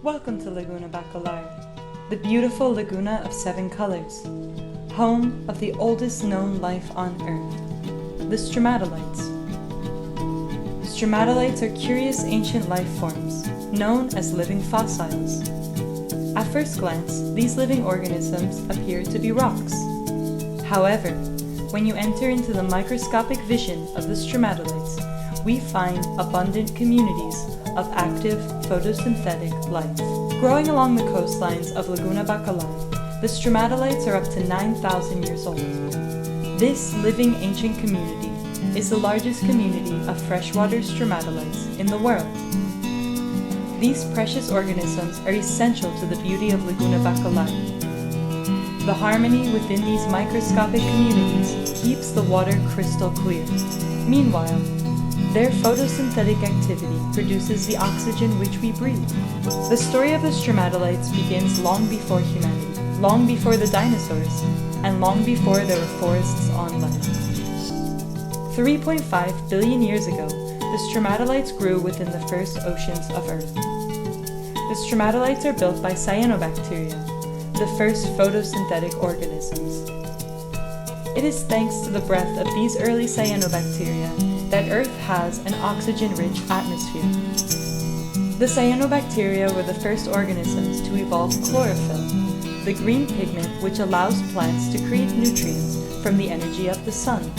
Welcome to Laguna Bacalar, the beautiful Laguna of 7 colors, home of the oldest known life on Earth, the Stromatolites. Stromatolites are curious ancient life forms, known as living fossils. At first glance, these living organisms appear to be rocks. However, when you enter into the microscopic vision of the stromatolites, we find abundant communities of active photosynthetic life. Growing along the coastlines of Laguna Bacalar, the stromatolites are up to 9,000 years old. This living ancient community is the largest community of freshwater stromatolites in the world. These precious organisms are essential to the beauty of Laguna Bacalar. The harmony within these microscopic communities keeps the water crystal clear. Meanwhile, their photosynthetic activity produces the oxygen which we breathe. The story of the stromatolites begins long before humanity, long before the dinosaurs, and long before there were forests on land. 3.5 billion years ago, the stromatolites grew within the first oceans of Earth. The stromatolites are built by cyanobacteria, the first photosynthetic organisms. It is thanks to the breath of these early cyanobacteria that Earth has an oxygen-rich atmosphere. The cyanobacteria were the first organisms to evolve chlorophyll, the green pigment which allows plants to create nutrients from the energy of the sun.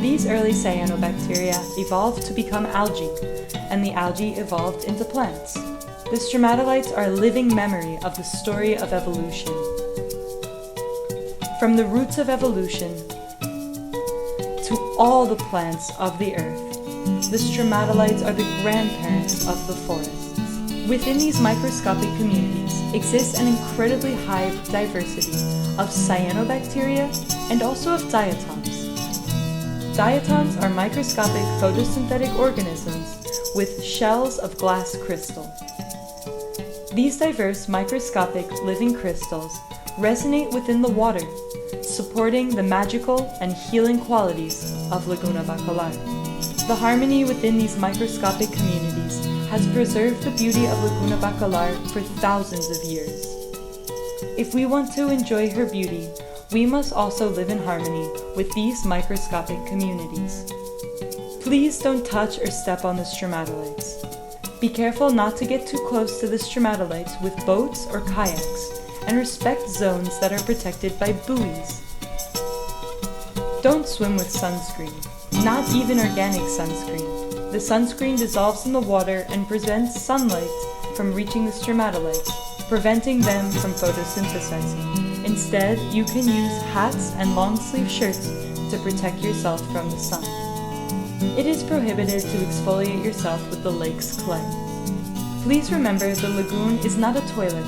These early cyanobacteria evolved to become algae, and the algae evolved into plants. The stromatolites are a living memory of the story of evolution. From the roots of evolution to all the plants of the earth, the stromatolites are the grandparents of the forests. Within these microscopic communities exists an incredibly high diversity of cyanobacteria and also of diatoms. Diatoms are microscopic photosynthetic organisms with shells of glass crystal. These diverse microscopic living crystals resonate within the water, supporting the magical and healing qualities of Laguna Bacalar. The harmony within these microscopic communities has preserved the beauty of Laguna Bacalar for thousands of years. If we want to enjoy her beauty, we must also live in harmony with these microscopic communities. Please don't touch or step on the stromatolites. Be careful not to get too close to the stromatolites with boats or kayaks, and respect zones that are protected by buoys. Don't swim with sunscreen, not even organic sunscreen. The sunscreen dissolves in the water and prevents sunlight from reaching the stromatolites, preventing them from photosynthesizing. Instead, you can use hats and long-sleeve shirts to protect yourself from the sun. It is prohibited to exfoliate yourself with the lake's clay. Please remember the lagoon is not a toilet.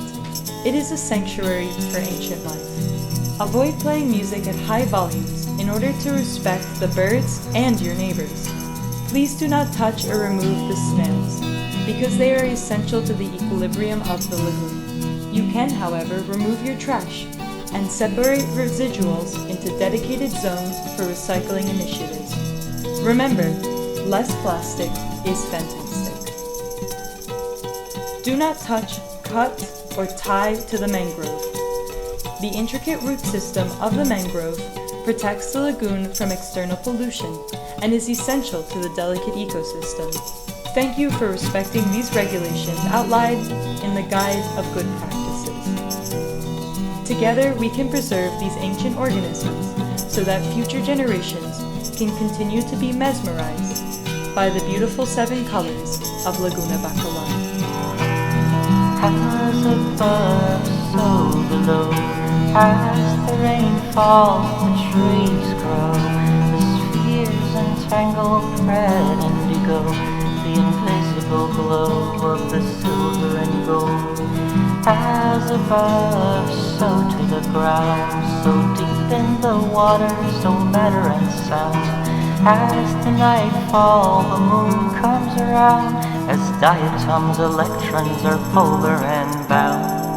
It is a sanctuary for ancient life. Avoid playing music at high volumes in order to respect the birds and your neighbors. Please do not touch or remove the snails, because they are essential to the equilibrium of the lagoon. You can, however, remove your trash and separate residuals into dedicated zones for recycling initiatives. Remember, less plastic is fantastic. Do not touch, cut, or tie to the mangrove. The intricate root system of the mangrove protects the lagoon from external pollution and is essential to the delicate ecosystem. Thank you for respecting these regulations outlined in the Guide of Good Practices. Together we can preserve these ancient organisms so that future generations can continue to be mesmerized by the beautiful 7 colors of Laguna Bacalar. As above, so below, as the rain falls, the trees grow, the spheres entangle red indigo, the invisible glow of the silver and gold. As above, so to the ground, so deep in the water, so matter and sound. As the night falls, the moon comes around, as diatoms, electrons are polar and bound.